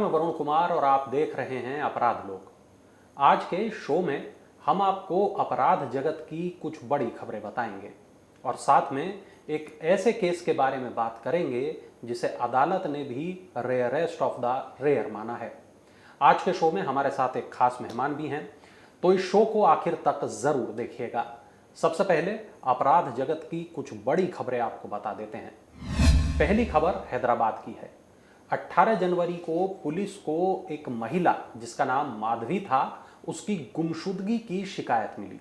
मैं वरुण कुमार और आप देख रहे हैं अपराध लोग। आज के शो में हम आपको अपराध जगत की कुछ बड़ी खबरें बताएंगे और साथ में एक ऐसे केस के बारे में बात करेंगे जिसे अदालत ने भी रेयरेस्ट ऑफ द रेयर माना है। आज के शो में हमारे साथ एक खास मेहमान भी हैं, तो इस शो को आखिर तक जरूर देखिएगा। सबसे पहले अपराध जगत की कुछ बड़ी खबरें आपको बता देते हैं। पहली खबर हैदराबाद की है। 18 जनवरी को पुलिस को एक महिला जिसका नाम माधवी था, उसकी गुमशुदगी की शिकायत मिली।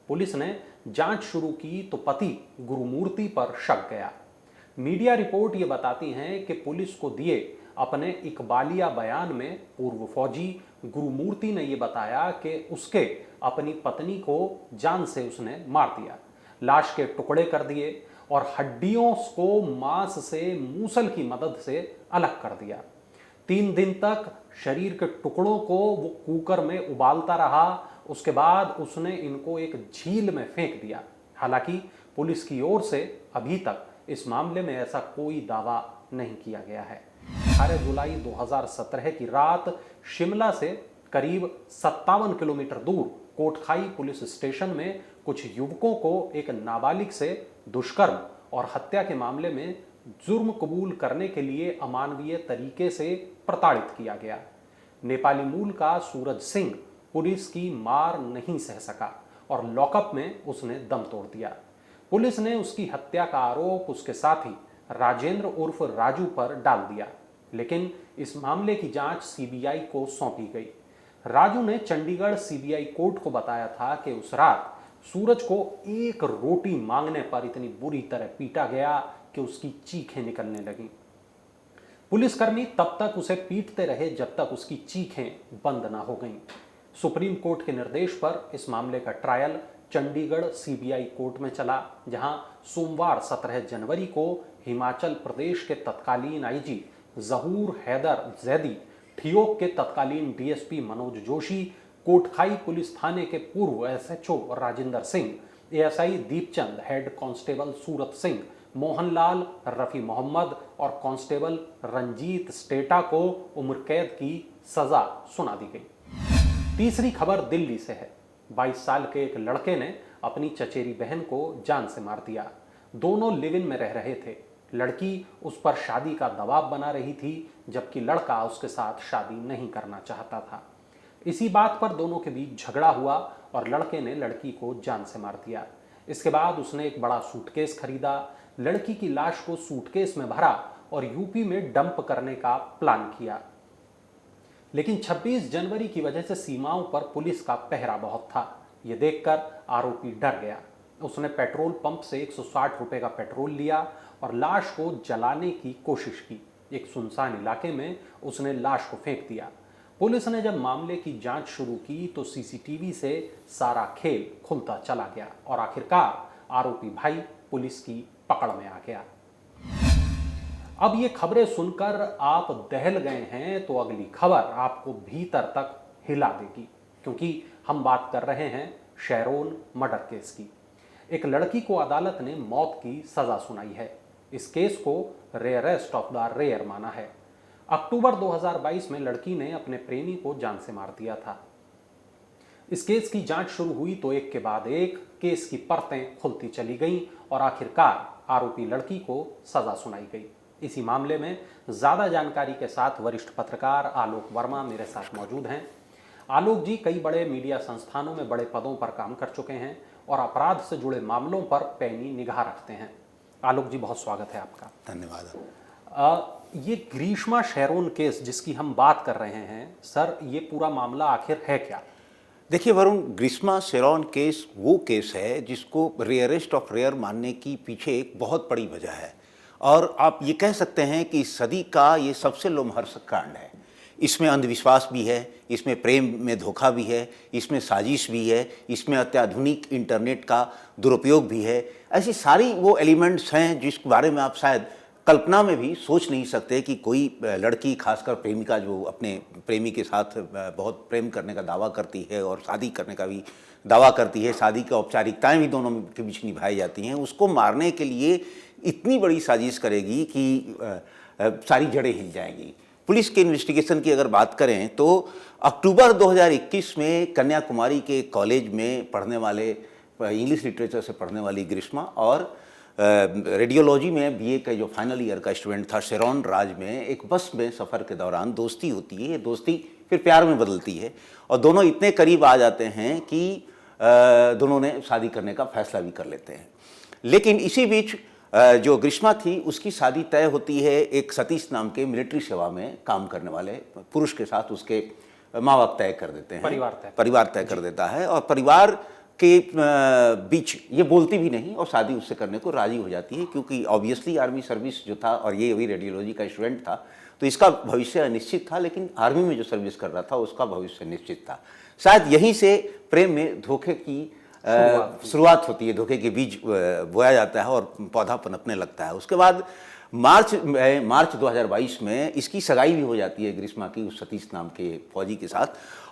पुलिस ने जांच शुरू की तो पति गुरुमूर्ति पर शक गया। मीडिया रिपोर्ट ये बताती हैं कि पुलिस को दिए अपने इकबालिया बयान में पूर्व फौजी गुरुमूर्ति ने यह बताया कि उसके अपनी पत्नी को जान से उसने मार दिया, लाश के टुकड़े कर दिए और हड्डियों को मांस से मूसल की मदद से अलग कर दिया। 3 दिन तक शरीर के टुकड़ों को वो कुकर में उबालता रहा। उसके बाद उसने इनको एक झील में फेंक दिया। हालांकि पुलिस की ओर से अभी तक इस मामले में ऐसा कोई दावा नहीं किया गया है। 18 जुलाई 2017 की रात शिमला से करीब 57 किलोमीटर दूर कोटखाई पुलिस स्टेशन में कुछ युवकों को एक नाबालिग से दुष्कर्म और हत्या के मामले में जुर्म कबूल करने के लिए अमानवीय तरीके से प्रताड़ित किया गया। नेपाली मूल का सूरज सिंह पुलिस की मार नहीं सह सका और लॉकअप में उसने दम तोड़ दिया। पुलिस ने उसकी हत्या का आरोप उसके साथी राजेंद्र उर्फ राजू पर डाल दिया, लेकिन इस मामले की जांच सीबीआई को सौंपी गई। राजू ने चंडीगढ़ सीबीआई कोर्ट को बताया था कि उस रात सूरज को एक रोटी मांगने पर इतनी बुरी तरह पीटा गया कि उसकी चीखें निकलने लगीं। पुलिसकर्मी तब तक उसे पीटते रहे जब तक उसकी चीखें बंद ना हो गईं। सुप्रीम कोर्ट के निर्देश पर इस मामले का ट्रायल चंडीगढ़ सीबीआई कोर्ट में चला, जहां सोमवार 17 जनवरी को हिमाचल प्रदेश के तत्कालीन आईजी जहूर हैदर जैदी, ठियोग के तत्कालीन डीएसपी मनोज जोशी, कोटखाई पुलिस थाने के पूर्व SHO Rajinder Singh, ASI Deepchand, head constable Surat Singh, Mohanlal, Rafi Mohammad और कांस्टेबल रंजीत स्टेटा को उम्र कैद की सजा सुना दी गई। तीसरी खबर दिल्ली से है। 22 साल के एक लड़के ने अपनी चचेरी बहन को जान से मार दिया। दोनों लिव इन में रह रहे थे। लड़की उस पर शादी का दबाव बना रही थी, जबकि लड़का उसके साथ शादी नहीं करना चाहता था। इसी बात पर दोनों के बीच झगड़ा हुआ और लड़के ने लड़की को जान से मार दिया। इसके बाद उसने एक बड़ा सूटकेस खरीदा, लड़की की लाश को सूटकेस में भरा और यूपी में डंप करने का प्लान किया। लेकिन 26 जनवरी की वजह से सीमाओं पर पुलिस का पहरा बहुत था। यह देखकर आरोपी डर गया। उसने पेट्रोल पंप से 160 रुपए का पेट्रोल लिया और लाश को जलाने की कोशिश की। एक सुनसान इलाके में उसने लाश को फेंक दिया। पुलिस ने जब मामले की जांच शुरू की तो सीसीटीवी से सारा खेल खुलता चला गया और आखिरकार आरोपी भाई पुलिस की पकड़ में आ गया। अब ये खबरें सुनकर आप दहल गए हैं तो अगली खबर आपको भीतर तक हिला देगी, क्योंकि हम बात कर रहे हैं शेरोन मर्डर केस की। एक लड़की को अदालत ने मौत की सजा सुनाई है। इस केस को रेयरेस्ट ऑफ द रेयर माना है। अक्टूबर 2022 में लड़की ने अपने प्रेमी को जान से मार दिया था। इस केस की जांच शुरू हुई तो एक के बाद एक केस की परतें खुलती चली गईं और आखिरकार आरोपी लड़की को सजा सुनाई गई। इसी मामले में ज्यादा जानकारी के साथ वरिष्ठ पत्रकार आलोक वर्मा मेरे साथ मौजूद हैं। आलोक जी कई बड़े मीडिया संस्थानों में बड़े पदों पर काम कर चुके हैं और अपराध से जुड़े मामलों पर पैनी निगाह रखते हैं। आलोक जी, बहुत स्वागत है आपका। धन्यवाद। ये ग्रीष्मा शेरोन केस जिसकी हम बात कर रहे हैं सर, ये पूरा मामला आखिर है क्या? देखिए वरुण, ग्रीष्मा शेरोन केस वो केस है जिसको रेयरेस्ट ऑफ रेयर मानने की पीछे एक बहुत बड़ी वजह है और आप ये कह सकते हैं कि इस सदी का ये सबसे लोमहर्षक कांड है। इसमें अंधविश्वास भी है, इसमें प्रेम में धोखा भी है, इसमें साजिश भी है, इसमें अत्याधुनिक इंटरनेट का दुरुपयोग भी है। ऐसी सारी वो एलिमेंट्स हैं जिसके बारे में आप शायद कल्पना में भी सोच नहीं सकते कि कोई लड़की, खासकर प्रेमिका जो अपने प्रेमी के साथ बहुत प्रेम करने का दावा करती है और शादी करने का भी दावा करती है, शादी की औपचारिकताएं भी दोनों के बीच निभाई जाती हैं, उसको मारने के लिए इतनी बड़ी साजिश करेगी कि सारी जड़ें हिल जाएंगी। पुलिस के इन्वेस्टिगेशन की अगर बात करें तो अक्टूबर 2021 में कन्याकुमारी के कॉलेज में पढ़ने वाले, इंग्लिश लिटरेचर से पढ़ने वाली ग्रीष्मा और रेडियोलॉजी में बीए का जो फाइनल ईयर का स्टूडेंट था शेरॉन राज में एक बस में सफ़र के दौरान दोस्ती होती है। ये दोस्ती फिर प्यार में बदलती है और दोनों इतने करीब आ जाते हैं कि दोनों ने शादी करने का फैसला भी कर लेते हैं। लेकिन इसी बीच जो ग्रीष्मा थी उसकी शादी तय होती है एक सतीश नाम के मिलिट्री सेवा में काम करने वाले पुरुष के साथ। उसके माँ बाप तय कर देते हैं, परिवार तय कर देता है और परिवार के बीच ये बोलती भी नहीं और शादी उससे करने को राजी हो जाती है, क्योंकि ऑब्वियसली आर्मी सर्विस जो था और ये अभी रेडियोलॉजी का स्टूडेंट था तो इसका भविष्य अनिश्चित था, लेकिन आर्मी में जो सर्विस कर रहा था उसका भविष्य निश्चित था। शायद यहीं से प्रेम में धोखे की शुरुआत होती है, धोखे के बीज बोया जाता है और पौधा पनपने लगता है। उसके बाद मार्च 2022 में इसकी सगाई भी हो जाती है ग्रीष्मा की उस सतीश नाम के फौजी के साथ।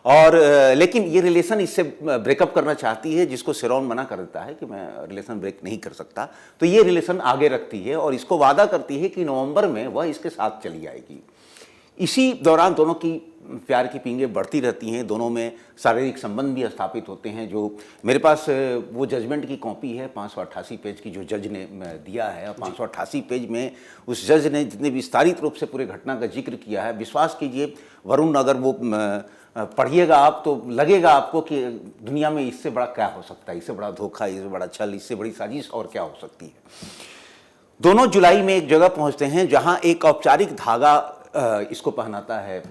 और लेकिन ये रिलेशन इससे ब्रेकअप करना चाहती है, जिसको शेरॉन मना कर देता है कि मैं रिलेशन ब्रेक नहीं कर सकता। तो ये रिलेशन आगे रखती है और इसको वादा करती है कि नवंबर में वह इसके साथ चली जाएगी। इसी दौरान दोनों की प्यार की पींगे बढ़ती रहती हैं, दोनों में शारीरिक संबंध भी स्थापित होते हैं। जो मेरे पास वो जजमेंट की कॉपी है 588 पेज की जो जज ने दिया है, और 588 पेज में उस जज ने जितने विस्तारित रूप से पूरे घटना का जिक्र किया है, विश्वास कीजिए वरुण, अगर वो पढ़िएगा आप तो लगेगा आपको कि दुनिया में इससे बड़ा क्या हो सकता है, इससे बड़ा धोखा, इससे बड़ा छल, इससे बड़ी साजिश और क्या हो सकती है। दोनों जुलाई में एक जगह पहुंचते हैं जहां एक औपचारिक धागा इसको पहनाता है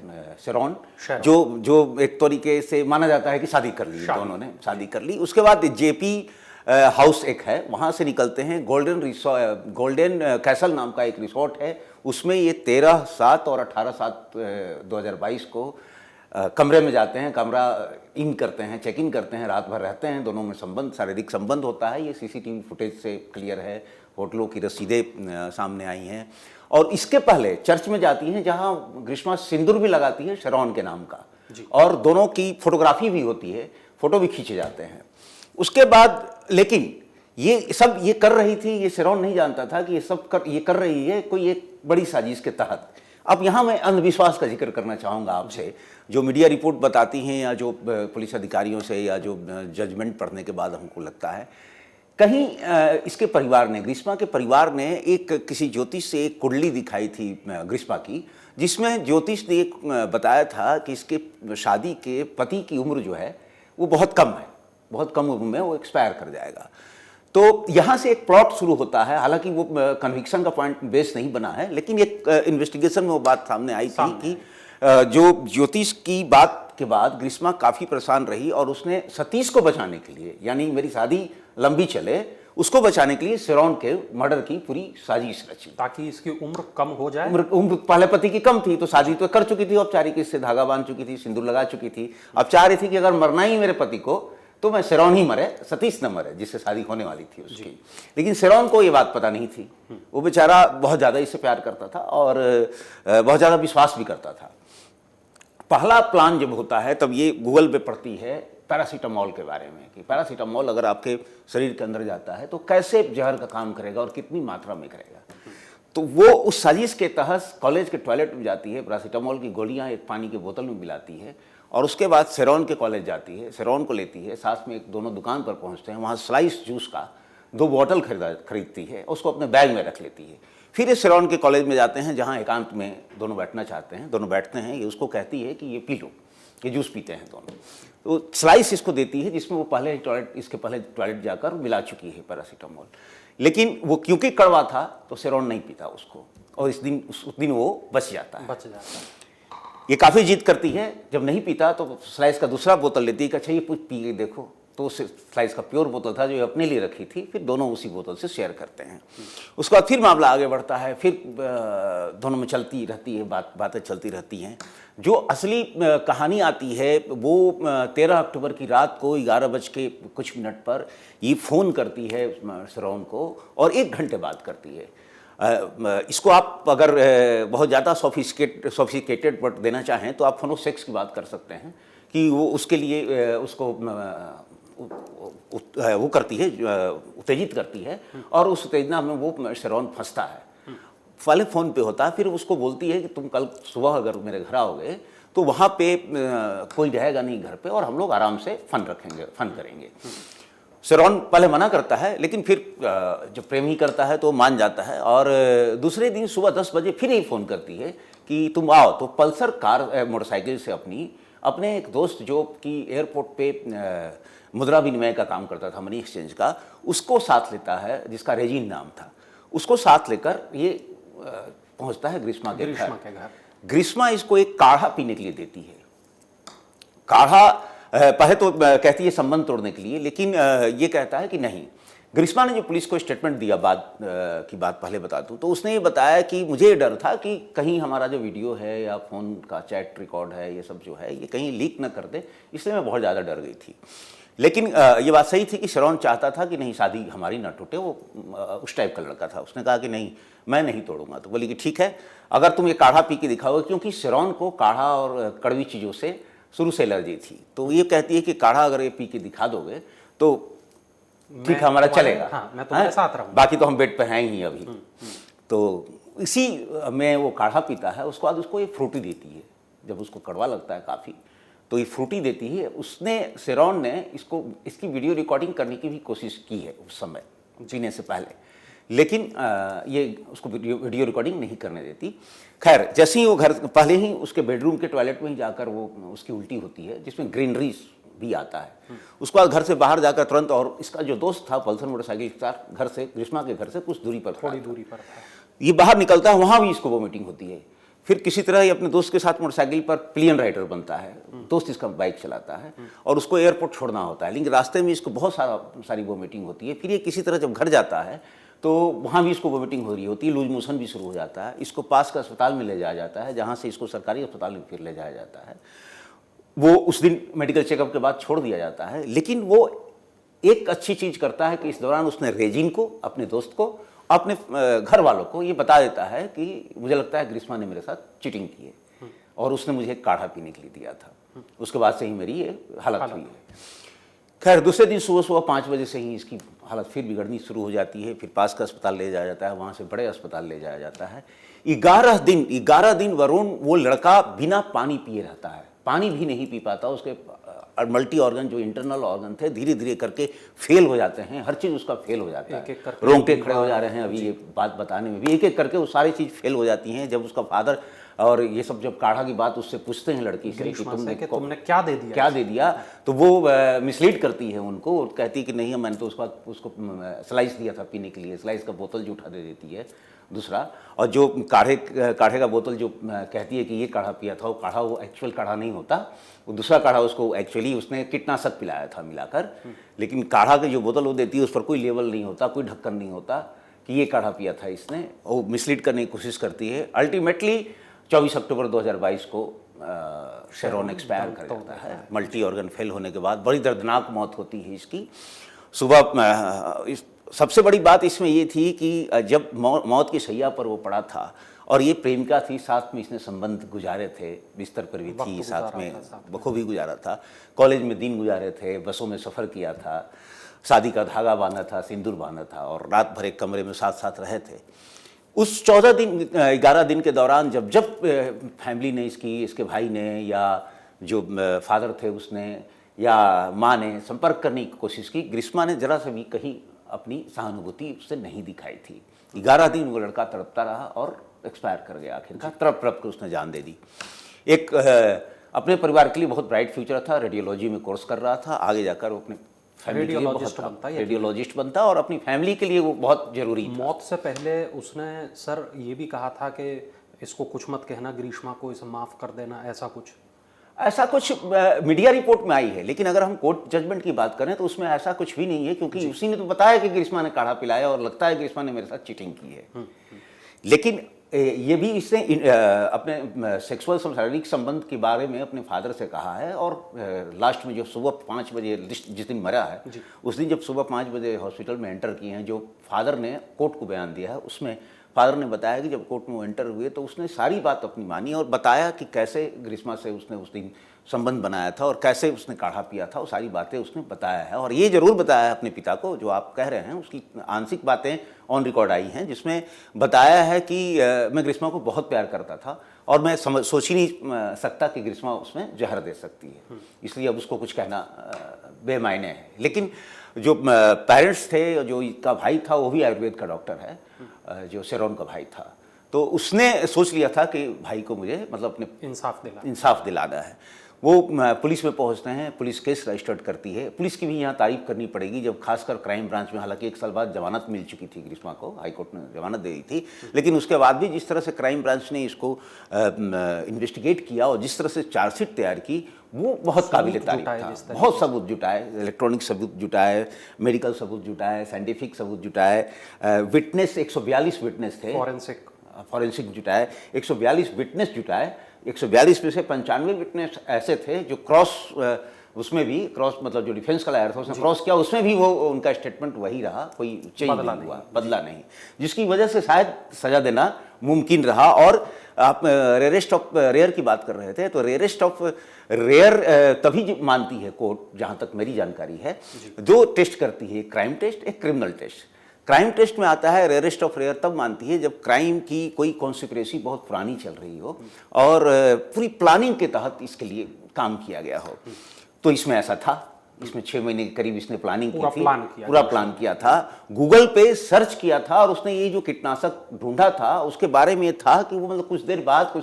शेरॉन, जो एक तरीके से माना जाता है कि शादी कर ली, दोनों ने शादी कर ली। उसके बाद जेपी हाउस एक है, वहाँ से निकलते हैं। गोल्डन कैसल नाम का एक रिसोर्ट है, उसमें ये 13/7 और 18/7 2022 को कमरे में जाते हैं, कमरा इन करते हैं, चेक इन करते हैं, रात भर रहते हैं। दोनों में संबंध, शारीरिक संबंध होता है। ये सीसीटीवी फुटेज से क्लियर है, होटलों की रसीदें सामने आई हैं। और इसके पहले चर्च में जाती हैं जहां ग्रीष्मा सिंदूर भी लगाती है शेरॉन के नाम का, और दोनों की फोटोग्राफी भी होती है, फोटो भी खींचे जाते हैं। उसके बाद लेकिन ये सब ये कर रही थी, ये शेरॉन नहीं जानता था कि ये सब कर रही है कोई एक बड़ी साजिश के तहत। अब यहाँ मैं अंधविश्वास का जिक्र करना चाहूँगा आपसे, जो मीडिया रिपोर्ट बताती हैं या जो पुलिस अधिकारियों से या जो जजमेंट पढ़ने के बाद हमको लगता है, कहीं इसके परिवार ने, ग्रीष्मा के परिवार ने एक किसी ज्योतिष से एक कुंडली दिखाई थी ग्रीष्मा की, जिसमें ज्योतिष ने एक बताया था कि इसके शादी के पति की उम्र जो है वो बहुत कम है, बहुत कम उम्र में वो एक्सपायर कर जाएगा। तो यहाँ से एक प्लॉट शुरू होता है, हालांकि वो कन्विक्शन का पॉइंट बेस नहीं बना है, लेकिन एक इन्वेस्टिगेशन में वो बात सामने आई थी कि जो ज्योतिष की बात के बाद ग्रीष्मा काफ़ी परेशान रही और उसने सतीश को बचाने के लिए, यानी मेरी शादी लंबी चले, उसको बचाने के लिए शेरॉन के मर्डर की पूरी साजिश रची, ताकि इसकी उम्र कम हो जाए। उम्र पहले पति की कम थी तो शादी तो कर चुकी थी, औपचारिक इससे धागा बांध चुकी थी, सिंदूर लगा चुकी थी। अब चाह रही थी कि अगर मरना ही मेरे पति को तो मैं शेरॉन ही मरे, सतीश न मरे, जिससे शादी होने वाली थी उसकी। लेकिन शेरॉन को ये बात पता नहीं थी, वो बेचारा बहुत ज़्यादा इससे प्यार करता था और बहुत ज़्यादा विश्वास भी करता था। पहला प्लान जब होता है तब ये गूगल पे पढ़ती है पैरासीटामोल के बारे में, कि पैरासीटामोल अगर आपके शरीर के अंदर जाता है तो कैसे जहर का काम करेगा और कितनी मात्रा में करेगा। तो वो उस साजिश के तहत कॉलेज के टॉयलेट में जाती है, पैरासीटामोल की गोलियां एक पानी के बोतल में मिलाती है और उसके बाद शेरॉन के कॉलेज जाती है, शेरॉन को लेती है, साथ में एक दोनों दुकान पर पहुंचते हैं, वहाँ स्लाइस जूस का 2 बॉटल खरीदती है, उसको अपने बैग में रख लेती है। फिर ये शेरॉन के कॉलेज में जाते हैं जहाँ एकांत में दोनों बैठना चाहते हैं, दोनों बैठते हैं। ये उसको कहती है कि ये पी लो, ये जूस पीते हैं दोनों। तो स्लाइस इसको देती है जिसमें वो पहले ही इसके पहले टॉयलेट जाकर मिला चुकी है पैरासीटामोल, लेकिन वो क्योंकि कड़वा था तो शेरॉन नहीं पीता उसको और उस दिन वो बच जाता है। ये काफ़ी जिद करती है, जब नहीं पीता तो स्लाइस का दूसरा बोतल लेती है कि अच्छा ये पी के देखो, तो उस स्लाइस का प्योर बोतल था जो ये अपने लिए रखी थी, फिर दोनों उसी बोतल से शेयर करते हैं। उसके बाद फिर मामला आगे बढ़ता है, फिर दोनों में चलती रहती है बातें चलती रहती हैं। जो असली कहानी आती है वो 13 अक्टूबर की रात को 11:कुछ पर ये फ़ोन करती है शेरॉन को और 1 घंटे बात करती है। इसको आप अगर बहुत ज़्यादा सोफिस्टिकेटेड वर्ड देना चाहें तो आप फोनोसेक्स की बात कर सकते हैं, कि वो उसके लिए उसको वो करती है, उत्तेजित करती है और उस उत्तेजना में वो शेरॉन फंसता है। पहले फ़ोन पे होता है, फिर उसको बोलती है कि तुम कल सुबह अगर मेरे घर आओगे तो वहाँ पे कोई रहेगा नहीं घर पे और हम लोग आराम से फन करेंगे। शेरॉन पहले मना करता है, लेकिन फिर जब प्रेम ही करता है तो मान जाता है और दूसरे दिन सुबह 10 बजे फिर यही फ़ोन करती है कि तुम आओ। तो पल्सर कार मोटरसाइकिल से अपने एक दोस्त जो कि एयरपोर्ट पे मुद्रा विनिमय का काम करता था, मनी एक्सचेंज का, उसको साथ लेता है, जिसका रेजिन नाम था। उसको साथ लेकर ये पहुंचता है ग्रीष्मा के घर। ग्रीष्मा इसको एक काढ़ा पीने के लिए देती है। काढ़ा पहले तो कहती है संबंध तोड़ने के लिए, लेकिन ये कहता है कि नहीं। ग्रीष्मा ने जो पुलिस को स्टेटमेंट दिया, की बात पहले बता दूं, तो उसने ये बताया कि मुझे डर था कि कहीं हमारा जो वीडियो है या फ़ोन का चैट रिकॉर्ड है, ये सब जो है, ये कहीं लीक न कर दे, इसलिए मैं बहुत ज़्यादा डर गई थी। लेकिन ये बात सही थी कि शेरॉन चाहता था कि नहीं, शादी हमारी ना टूटे। वो उस टाइप का लड़का था। उसने कहा कि नहीं, मैं नहीं तोड़ूंगा। तो बोली कि ठीक है, अगर तुम ये काढ़ा पी के दिखाओगे, क्योंकि शेरॉन को काढ़ा और कड़वी चीज़ों से शुरू से एलर्जी थी। तो ये कहती है कि काढ़ा अगर ये पी के दिखा दोगे तो ठीक है, हमारा चलेगा। हाँ, मैं तुम्हारे साथ रहूंगा। बाकी तो हम बेड पे हैं ही अभी। तो इसी में वो काढ़ा पीता है। उसके बाद उसको एक फ्रूटी देती है। जब उसको कड़वा लगता है काफ़ी, तो ये फ्रूटी देती है। शेरॉन ने इसकी वीडियो रिकॉर्डिंग करने की भी कोशिश की है उस समय, जीने से पहले, लेकिन ये उसको वीडियो रिकॉर्डिंग नहीं करने देती। खैर, जैसे ही वो घर, पहले ही उसके बेडरूम के टॉयलेट में ही जाकर वो उसकी उल्टी होती है, जिसमें ग्रीनरीज भी आता है। उसके बाद घर से बाहर जाकर तुरंत, और इसका जो दोस्त था पल्सर मोटरसाइकिल के साथ, घर से, ग्रीष्मा के घर से कुछ दूरी पर, थोड़ी दूरी पर था, ये बाहर निकलता है, वहाँ भी इसको वोमिटिंग होती है। फिर किसी तरह ये अपने दोस्त के साथ मोटरसाइकिल पर प्लेन राइडर बनता है। दोस्त इसका बाइक चलाता है और उसको एयरपोर्ट छोड़ना होता है, लेकिन रास्ते में इसको बहुत सारी वोमिटिंग होती है। फिर ये किसी तरह जब घर जाता है तो वहाँ भी इसको वोमिटिंग हो रही होती है, लूज मोशन भी शुरू हो जाता है। इसको पास का अस्पताल में ले जाया जाता है, जहाँ से इसको सरकारी अस्पताल में फिर ले जाया जाता है। वो उस दिन मेडिकल चेकअप के बाद छोड़ दिया जाता है। लेकिन वो एक अच्छी चीज़ करता है कि इस दौरान उसने रेजिन को, अपने दोस्त को, अपने घर वालों को ये बता देता है कि मुझे लगता है ग्रीष्मा ने मेरे साथ चीटिंग की है और उसने मुझे काढ़ा पीने के लिए दिया था। उसके बाद से ही मेरी ये हालत हुई है। खैर, दूसरे दिन सुबह 5 बजे से ही इसकी हालत फिर बिगड़नी शुरू हो जाती है। फिर पास का अस्पताल ले जाया जाता है, वहाँ से बड़े अस्पताल ले जाया जाता है। 11 दिन वरुण, वो लड़का बिना पानी पिए रहता है, पानी भी नहीं पी पाता। उसके मल्टी ऑर्गन, जो इंटरनल ऑर्गन थे, धीरे धीरे करके फेल हो जाते हैं। हर चीज़ उसका फेल हो जाता है। रोंगटे खड़े हो जा रहे हैं अभी ये बात बताने में भी। एक एक करके वो सारी चीज़ फेल हो जाती हैं। जब उसका फादर और ये सब जब काढ़ा की बात उससे पूछते हैं लड़की से कि तुमने क्या दे दिया, तो वो मिसलीड करती है उनको। वो कहती है कि नहीं, मैंने तो उसको स्लाइस दिया था पीने के लिए। स्लाइस का बोतल जो उठा दे देती है दूसरा, और जो काढ़े का बोतल जो कहती है कि ये काढ़ा पिया था, वो एक्चुअल काढ़ा नहीं होता। वो दूसरा काढ़ा उसको एक्चुअली उसने कीटनाशक पिलाया था मिलाकर। लेकिन काढ़ा की जो बोतल वो देती है, उस पर कोई लेबल नहीं होता, कोई ढक्कन नहीं होता कि ये काढ़ा पिया था इसने। वो मिसलीड करने की कोशिश करती है। अल्टीमेटली 24 अक्टूबर 2022 को शेरॉन एक्सपायर कर जाता है, मल्टी ऑर्गन फेल होने के बाद। बड़ी दर्दनाक मौत होती है इसकी। सुबह सबसे बड़ी बात इसमें ये थी कि जब मौत की शैया पर वो पड़ा था, और ये प्रेमिका थी, साथ में इसने संबंध गुजारे थे, बिस्तर पर भी थी, साथ में बखूबी गुजारा था, कॉलेज में दिन गुजारे थे, बसों में सफ़र किया था, शादी का धागा बांधा था, सिंदूर बांधा था, और रात भर एक कमरे में साथ साथ रहे थे। उस 11 दिन के दौरान जब फैमिली ने, इसके भाई ने, या जो फादर थे उसने, या माँ ने संपर्क करने की कोशिश की, ग्रीष्मा ने जरा से भी कहीं अपनी सहानुभूति उससे नहीं दिखाई थी। 11 दिन वो लड़का तड़पता रहा और एक्सपायर कर गया आखिरकार। तड़प तड़प के उसने जान दे दी। एक अपने परिवार के लिए बहुत ब्राइट फ्यूचर था, रेडियोलॉजी में कोर्स कर रहा था, आगे जाकर वो अपने रेडियोलॉजिस्ट बनता और अपनी फैमिली के लिए वो बहुत जरूरी था। मौत से पहले उसने सर ये भी कहा था कि इसको कुछ मत कहना, ग्रीष्मा को इसे माफ़ कर देना, ऐसा कुछ मीडिया रिपोर्ट में आई है। लेकिन अगर हम कोर्ट जजमेंट की बात करें तो उसमें ऐसा कुछ भी नहीं है, क्योंकि उसी ने तो बताया कि ग्रीष्मा ने काढ़ा पिलाया और लगता है ग्रीष्मा ने मेरे साथ चीटिंग की है। लेकिन ये भी इसने अपने सेक्सुअल शारीरिक संबंध के बारे में अपने फादर से कहा है। और लास्ट में जो सुबह 5 बजे जिस दिन मरा है, उस दिन जब सुबह 5 बजे हॉस्पिटल में एंटर किए हैं, जो फादर ने कोर्ट को बयान दिया है, उसमें फादर ने बताया कि जब कोर्ट में वो एंटर हुए तो उसने सारी बात अपनी मानी और बताया कि कैसे ग्रीष्मा से उसने उस दिन संबंध बनाया था और कैसे उसने काढ़ा पिया था, वो सारी बातें उसने बताया है। और ये ज़रूर बताया है अपने पिता को, जो आप कह रहे हैं उसकी आंशिक बातें ऑन रिकॉर्ड आई हैं, जिसमें बताया है कि मैं ग्रीष्मा को बहुत प्यार करता था और मैं सोच ही नहीं सकता कि ग्रीष्मा उसमें जहर दे सकती है, इसलिए अब उसको कुछ कहना बेमायने है। लेकिन जो पेरेंट्स थे, जो इसका भाई था वो भी आयुर्वेद का डॉक्टर है, जो शेरोन का भाई था, तो उसने सोच लिया था कि भाई को मुझे मतलब अपने इंसाफ दिलाना है। वो पुलिस में पहुंचते हैं, पुलिस केस रजिस्टर्ड करती है। पुलिस की भी यहाँ तारीफ करनी पड़ेगी, जब खासकर क्राइम ब्रांच में, हालांकि 1 साल बाद जमानत मिल चुकी थी ग्रीष्मा को, हाईकोर्ट ने जमानत दे दी थी, लेकिन उसके बाद भी जिस तरह से क्राइम ब्रांच ने इसको इन्वेस्टिगेट किया और जिस तरह से चार्जशीट तैयार की, वो बहुत काबिल तारीफ था। बहुत सबूत जुटाए, इलेक्ट्रॉनिक सबूत जुटाए, मेडिकल सबूत जुटाए, साइंटिफिक सबूत जुटाए, विटनेस 142 विटनेस थे, फॉरेंसिक जुटाए, 142 विटनेस जुटाए। 142 में से 95 विटनेस ऐसे थे जो क्रॉस, उसमें भी क्रॉस मतलब जो डिफेंस का लायर था उसने क्रॉस किया, उसमें भी वो उनका स्टेटमेंट वही रहा, कोई चेंज नहीं हुआ, बदला नहीं, जिसकी वजह से शायद सजा देना मुमकिन रहा। और आप रेयरेस्ट ऑफ रेयर की बात कर रहे थे, तो रेयरेस्ट ऑफ रेयर तभी मानती है कोर्ट, जहाँ तक मेरी जानकारी है, दो टेस्ट करती है, एक क्राइम टेस्ट, एक क्रिमिनल टेस्ट। क्राइम टेस्ट में आता है रेयरेस्ट ऑफ रेयर तब मानती है जब क्राइम की कोई कॉन्स्पिरेसी बहुत पुरानी चल रही हो और पूरी प्लानिंग के तहत इसके लिए काम किया गया हो। तो इसमें ऐसा था, इसमें 6 महीने के करीब इसने प्लानिंग की थी, पूरा प्लान किया था, गूगल पे सर्च किया था और उसने ये जो कीटनाशक ढूंढा था उसके बारे में था कि वो मतलब कुछ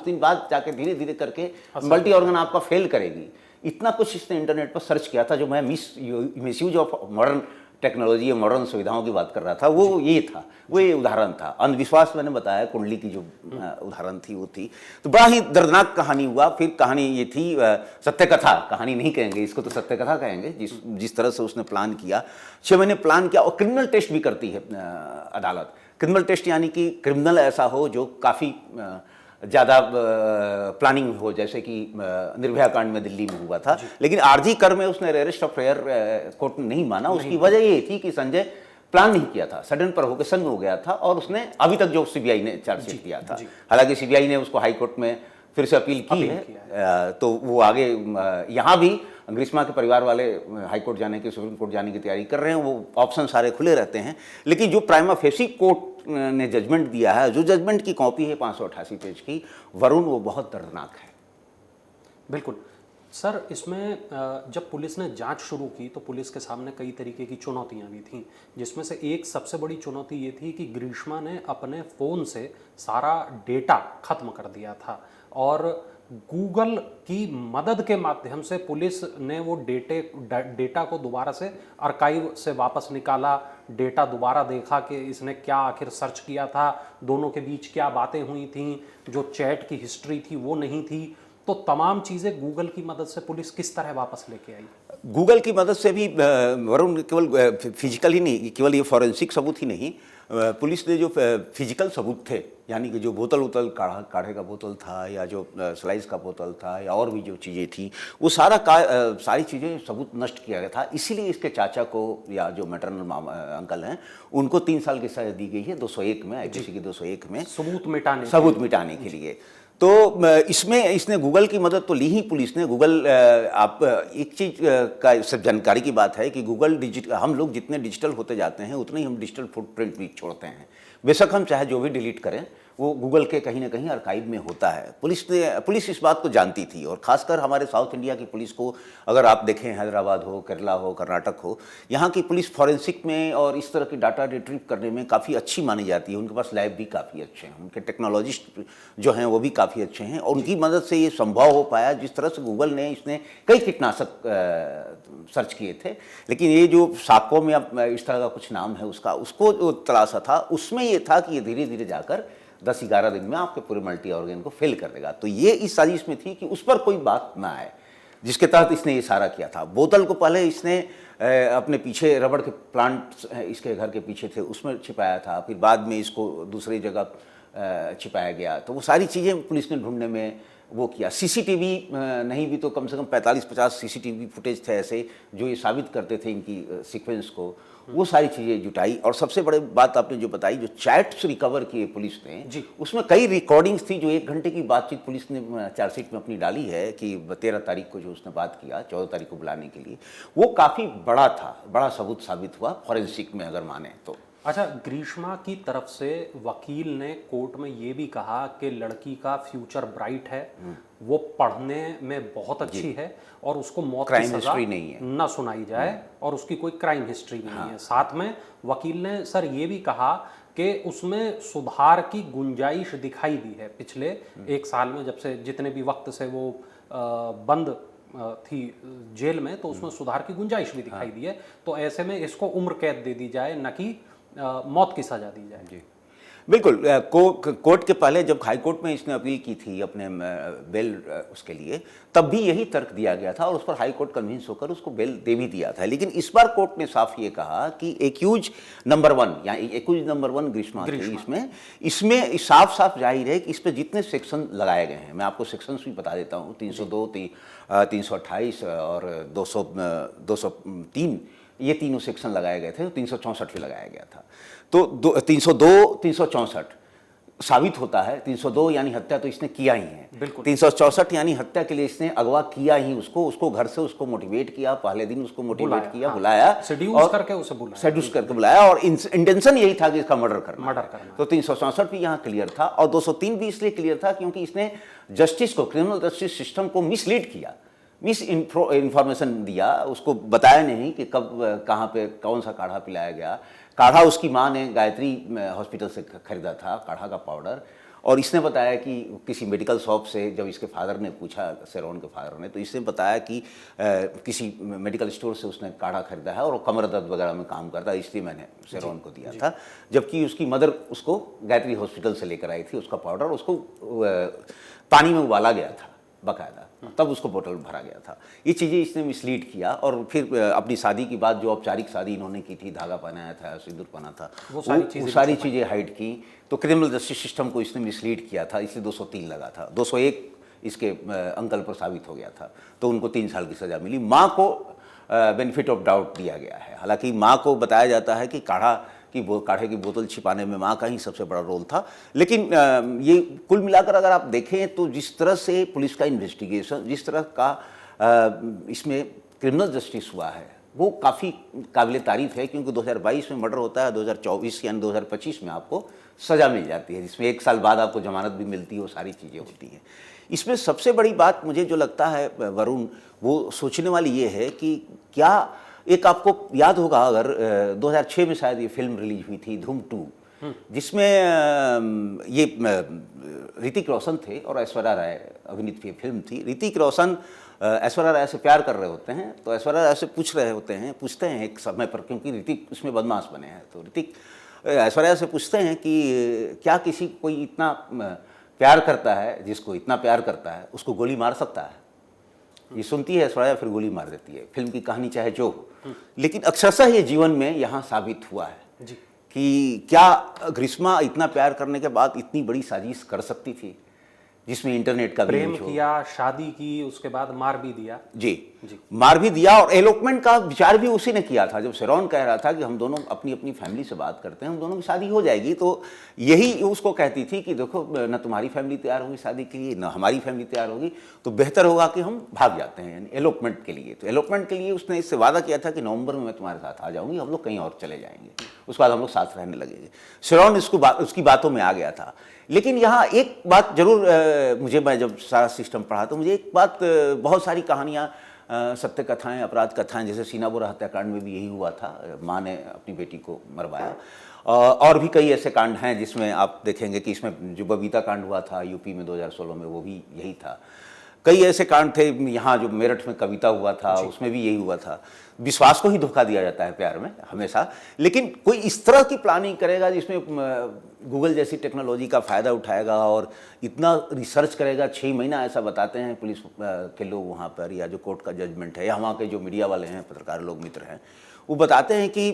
दिन बाद जाके धीरे धीरे करके मल्टी ऑर्गन आपका फेल करेगी। इतना कुछ इसने इंटरनेट पर सर्च किया था। जो मैं मिसयूज ऑफ मॉडर्न टेक्नोलॉजी या मॉडर्न सुविधाओं की बात कर रहा था, वो ये था, वो ये उदाहरण था। अंधविश्वास मैंने बताया, कुंडली की जो उदाहरण थी वो थी। तो बड़ा ही दर्दनाक कहानी हुआ। फिर कहानी ये थी, सत्य कथा, कहानी नहीं कहेंगे इसको, तो सत्य कथा कहेंगे, जिस तरह से उसने प्लान किया। 6 महीने प्लान किया। और क्रिमिनल टेस्ट भी करती है अदालत। क्रिमिनल टेस्ट यानी कि क्रिमिनल ऐसा हो जो काफ़ी ज़्यादा प्लानिंग हो, जैसे कि निर्भया कांड में दिल्ली में हुआ था। लेकिन आरजी कर में उसने रेयरेस्ट ऑफ रेयर कोर्ट ने नहीं माना। उसकी वजह ये थी कि संजय प्लान नहीं किया था, सडन प्रोवोकेशन में हो गया था और उसने अभी तक जो सीबीआई ने चार्जशीट किया था, हालांकि सीबीआई ने उसको हाई कोर्ट में फिर से अपील की है, तो वो आगे यहाँ भी ग्रीष्मा के परिवार वाले हाई कोर्ट जाने की, सुप्रीम कोर्ट जाने की तैयारी कर रहे हैं। वो ऑप्शन सारे खुले रहते हैं। लेकिन जो प्राइमा फेसी कोर्ट ने जजमेंट दिया है, जो जजमेंट की कॉपी है 588 पेज की, वरुण, वो बहुत दर्दनाक है। बिल्कुल सर, इसमें जब पुलिस ने जांच शुरू की तो पुलिस के सामने कई तरीके की चुनौतियां भी थीं, जिसमें से एक सबसे बड़ी चुनौती ये थी कि ग्रीष्मा ने अपने फ़ोन से सारा डेटा खत्म कर दिया था और गूगल की मदद के माध्यम से पुलिस ने वो डेटा को दोबारा से आर्काइव से वापस निकाला, डेटा दोबारा देखा कि इसने क्या आखिर सर्च किया था, दोनों के बीच क्या बातें हुई थीं, जो चैट की हिस्ट्री थी वो नहीं थी। तो तमाम चीज़ें गूगल की मदद से पुलिस किस तरह वापस लेके आई? गूगल की मदद से भी वरुण, केवल फिजिकल ही नहीं, केवल ये फॉरेंसिक सबूत ही नहीं, पुलिस ने जो फिजिकल सबूत थे, यानी कि जो बोतल काढ़े का बोतल था या जो स्लाइस का बोतल था या और भी जो चीज़ें थी, वो सारी चीज़ें सबूत नष्ट किया गया था। इसीलिए इसके चाचा को या जो मैटरनल अंकल हैं उनको 3 साल की सजा दी गई है 201 में, आईपीसी की 201 में, सबूत मिटाने के लिए। तो इसमें इसने गूगल की मदद तो ली ही पुलिस ने। गूगल, आप एक चीज़ का सब जानकारी की बात है कि गूगल हम लोग जितने डिजिटल होते जाते हैं उतने ही हम डिजिटल फुटप्रिंट भी छोड़ते हैं। बेशक हम चाहे जो भी डिलीट करें वो गूगल के कहीं ना कहीं आर्काइव में होता है। पुलिस इस बात को जानती थी और ख़ासकर हमारे साउथ इंडिया की पुलिस को अगर आप देखें, हैदराबाद हो, केरला हो, कर्नाटक हो, यहाँ की पुलिस फॉरेंसिक में और इस तरह की डाटा रिट्रीव करने में काफ़ी अच्छी मानी जाती है। उनके पास लैब भी काफ़ी अच्छे हैं, उनके टेक्नोलॉजिस्ट जो हैं वो भी काफ़ी अच्छे हैं और उनकी मदद से ये संभव हो पाया। जिस तरह से गूगल ने इसने कई कीटनाशक सर्च किए थे, लेकिन ये जो साको में अब इस तरह का कुछ नाम है उसको जो तलाशा था, उसमें ये था कि ये धीरे धीरे जाकर 10-11 दिन में आपके पूरे मल्टी ऑर्गन को फेल कर देगा। तो ये इस साजिश में थी कि उस पर कोई बात ना आए, जिसके तहत इसने ये सारा किया था। बोतल को पहले इसने अपने पीछे रबड़ के प्लांट इसके घर के पीछे थे उसमें छिपाया था, फिर बाद में इसको दूसरी जगह छिपाया गया। तो वो सारी चीज़ें पुलिस ने ढूंढने में वो किया। सीसीटीवी नहीं भी तो कम से कम 45-50 सीसीटीवी फुटेज थे ऐसे जो ये साबित करते थे इनकी सीक्वेंस को, वो सारी चीज़ें जुटाई। और सबसे बड़ी बात आपने जो बताई, जो चैट्स रिकवर किए पुलिस ने, उसमें कई रिकॉर्डिंग्स थी। जो 1 घंटे की बातचीत पुलिस ने चार्जशीट में अपनी डाली है कि 13 तारीख को जो उसने बात किया, 14 तारीख को बुलाने के लिए, वो काफ़ी बड़ा था, बड़ा सबूत साबित हुआ फॉरेंसिक में अगर माने तो। अच्छा, ग्रीष्मा की तरफ से वकील ने कोर्ट में ये भी कहा कि लड़की का फ्यूचर ब्राइट है, वो पढ़ने में बहुत अच्छी है और उसको मौत की सजा नहीं है, ना सुनाई जाए और उसकी कोई क्राइम हिस्ट्री नहीं है। साथ में वकील ने सर ये भी कहा कि उसमें सुधार की गुंजाइश दिखाई दी है पिछले 1 साल में, जब से जितने भी वक्त से वो बंद थी जेल में, तो उसमें सुधार की गुंजाइश भी दिखाई दी है। तो ऐसे में इसको उम्र कैद दे दी जाए, न कि मौत की सजा दी जाए। जी बिल्कुल। कोर्ट के पहले जब हाई कोर्ट में इसने अपील की थी अपने बेल उसके लिए, तब भी यही तर्क दिया गया था और उस पर हाई कोर्ट कन्विंस होकर उसको बेल दे भी दिया था। लेकिन इस बार कोर्ट ने साफ ये कहा कि एक्यूज नंबर 1 या एक्यूज नंबर 1 ग्रीष्मा थी, इसमें साफ साफ जाहिर है कि इस पर जितने सेक्शन लगाए गए हैं, मैं आपको सेक्शंस भी बता देता हूँ, 302, 328 और 203, ये तीनों सेक्शन लगाए गए थे। 364 भी लगाया गया था। तो 302, 364 साबित होता है। 302 यानी हत्या तो इसने किया ही है, 364 यानी हत्या के लिए इसने अगवा किया ही, उसको घर से उसको मोटिवेट किया, पहले दिन उसको मोटिवेट किया, बुलाया, सेड्यूस करके बुलाया और इंटेंशन यही था कि इसका मर्डर करना। तो 364 भी यहाँ क्लियर था और 203 भी इसलिए क्लियर था क्योंकि इसने जस्टिस को, क्रिमिनल जस्टिस सिस्टम को मिसलीड किया, मिस इन्फॉर्मेशन दिया, उसको बताया नहीं कि कब कहाँ पे कौन सा काढ़ा पिलाया गया। काढ़ा उसकी माँ ने गायत्री हॉस्पिटल से खरीदा था, काढ़ा का पाउडर, और इसने बताया कि किसी मेडिकल शॉप से, जब इसके फादर ने पूछा, शेरॉन के फादर ने, तो इसने बताया कि किसी मेडिकल स्टोर से उसने काढ़ा खरीदा है और वो कमर दर्द वगैरह में काम करता है, इसलिए मैंने शेरॉन को दिया था। जबकि उसकी मदर उसको गायत्री हॉस्पिटल से लेकर आई थी उसका पाउडर, उसको पानी में उबाला गया था बाकायदा, तब उसको बोतल भरा गया था। ये चीज़ें इसने मिसलीड किया और फिर अपनी शादी की बात, जो औपचारिक शादी इन्होंने की थी, धागा पहनाया था, सिंदूर पहना था, वो सारी चीज़ें हाइड की। तो क्रिमिनल जस्टिस सिस्टम को इसने मिसलीड किया था, इसलिए 203 लगा था। 201 इसके अंकल पर साबित हो गया था, तो उनको 3 साल की सज़ा मिली। माँ को बेनिफिट ऑफ डाउट दिया गया है। हालांकि माँ को बताया जाता है कि काढ़े की बोतल छिपाने में माँ का ही सबसे बड़ा रोल था। लेकिन ये कुल मिलाकर अगर आप देखें तो जिस तरह से पुलिस का इन्वेस्टिगेशन, जिस तरह का इसमें क्रिमिनल जस्टिस हुआ है, वो काफ़ी काबिल तारीफ़ है। क्योंकि 2022 में मर्डर होता है, 2024 यानी 2025 में आपको सज़ा मिल जाती है, जिसमें 1 साल बाद आपको जमानत भी मिलती है, वो सारी चीज़ें होती हैं। इसमें सबसे बड़ी बात मुझे जो लगता है वरुण, वो सोचने वाली ये है कि क्या, एक आपको याद होगा अगर 2006 में शायद ये फिल्म रिलीज हुई थी धूम 2, जिसमें ये ऋतिक रोशन थे और ऐश्वर्या राय अभिनीत फिल्म थी। ऋतिक रोशन ऐश्वर्या राय से प्यार कर रहे होते हैं, तो ऐश्वर्या राय से पूछते हैं एक समय पर, क्योंकि ऋतिक उसमें बदमाश बने हैं, तो ऋतिक ऐश्वर्या से पूछते हैं कि क्या किसी कोई इतना प्यार करता है, जिसको इतना प्यार करता है, उसको गोली मार सकता है? ये सुनती है ऐश्वर्या, फिर गोली मार देती है। फिल्म की कहानी चाहे जो हो, लेकिन अक्षरशः ये जीवन में यहाँ साबित हुआ है कि क्या ग्रीष्मा इतना प्यार करने के बाद इतनी बड़ी साजिश कर सकती थी, जिसमें इंटरनेट का प्रेम किया, शादी की, उसके बाद मार भी दिया। जी, मार भी दिया। और एलोपमेंट का विचार भी उसी ने किया था। जब शेरॉन कह रहा था कि हम दोनों अपनी अपनी फैमिली से बात करते हैं, हम दोनों की शादी हो जाएगी, तो यही उसको कहती थी कि देखो, न तुम्हारी फैमिली तैयार होगी शादी के लिए, न हमारी फैमिली तैयार होगी, तो बेहतर होगा कि हम भाग जाते हैं, यानी एलोपमेंट के लिए। तो एलोपमेंट के लिए उसने इससे वादा किया था कि नवंबर में मैं तुम्हारे साथ आ जाऊँगी, हम लोग कहीं और चले जाएंगे, उसके बाद हम लोग साथ रहने लगेंगे। शेरॉन उसकी बातों में आ गया था। लेकिन यहाँ एक बात जरूर मैं जब सारा सिस्टम पढ़ा तो मुझे एक बात, बहुत सारी कहानियाँ, सत्य कथाएं, अपराध कथाएं, जैसे सीना बोरा हत्याकांड में भी यही हुआ था, माँ ने अपनी बेटी को मरवाया। और भी कई ऐसे कांड हैं जिसमें आप देखेंगे कि इसमें जो बबीता कांड हुआ था यूपी में 2016 में, वो भी यही था। कई ऐसे कांड थे, यहाँ जो मेरठ में कविता हुआ था, उसमें भी यही हुआ था। विश्वास को ही धोखा दिया जाता है प्यार में हमेशा। लेकिन कोई इस तरह की प्लानिंग करेगा जिसमें गूगल जैसी टेक्नोलॉजी का फ़ायदा उठाएगा और इतना रिसर्च करेगा। 6 महीना ऐसा बताते हैं पुलिस के लोग वहाँ पर, या जो कोर्ट का जजमेंट है, या वहाँ के जो मीडिया वाले हैं, पत्रकार लोग, मित्र हैं, वो बताते हैं कि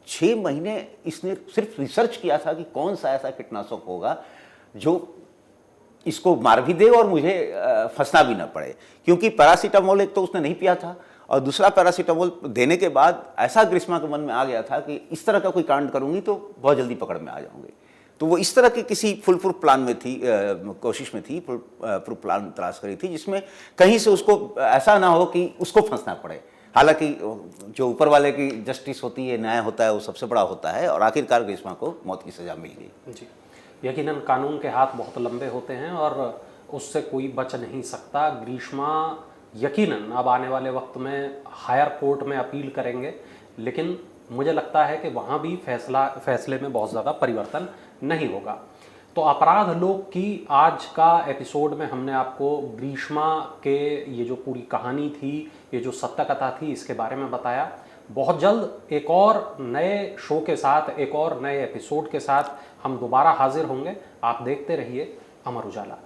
6 महीने इसने सिर्फ रिसर्च किया था कि कौन सा ऐसा कीटनाशक होगा जो इसको मार भी दे और मुझे फंसना भी ना पड़े, क्योंकि पैरासीटामोल एक तो उसने नहीं पिया था और दूसरा पैरासीटामोल देने के बाद ऐसा ग्रीष्मा के मन में आ गया था कि इस तरह का कोई कांड करूंगी तो बहुत जल्दी पकड़ में आ जाऊंगी। तो वो इस तरह की किसी फुल प्रूफ प्लान में थी, कोशिश में थी, फुल प्रूफ प्लान तलाश करी थी जिसमें कहीं से उसको ऐसा ना हो कि उसको फंसना पड़े। हालांकि जो ऊपर वाले की जस्टिस होती है, न्याय होता है, वो सबसे बड़ा होता है और आखिरकार ग्रीष्मा को मौत की सजा मिल गई। जी, यकीनन कानून के हाथ बहुत लंबे होते हैं और उससे कोई बच नहीं सकता। ग्रीष्मा यकीनन अब आने वाले वक्त में हायर कोर्ट में अपील करेंगे, लेकिन मुझे लगता है कि वहाँ भी फैसले में बहुत ज़्यादा परिवर्तन नहीं होगा। तो अपराध लोक की आज का एपिसोड में हमने आपको ग्रीष्मा के ये जो पूरी कहानी थी, ये जो सत्य कथा थी, इसके बारे में बताया। बहुत जल्द एक और नए शो के साथ, एक और नए एपिसोड के साथ हम दोबारा हाजिर होंगे। आप देखते रहिए अमर उजाला।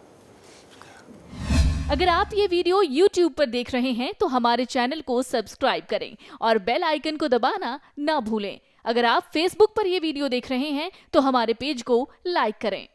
अगर आप ये वीडियो YouTube पर देख रहे हैं तो हमारे चैनल को सब्सक्राइब करें और बेल आइकन को दबाना ना भूलें। अगर आप Facebook पर ये वीडियो देख रहे हैं तो हमारे पेज को लाइक करें।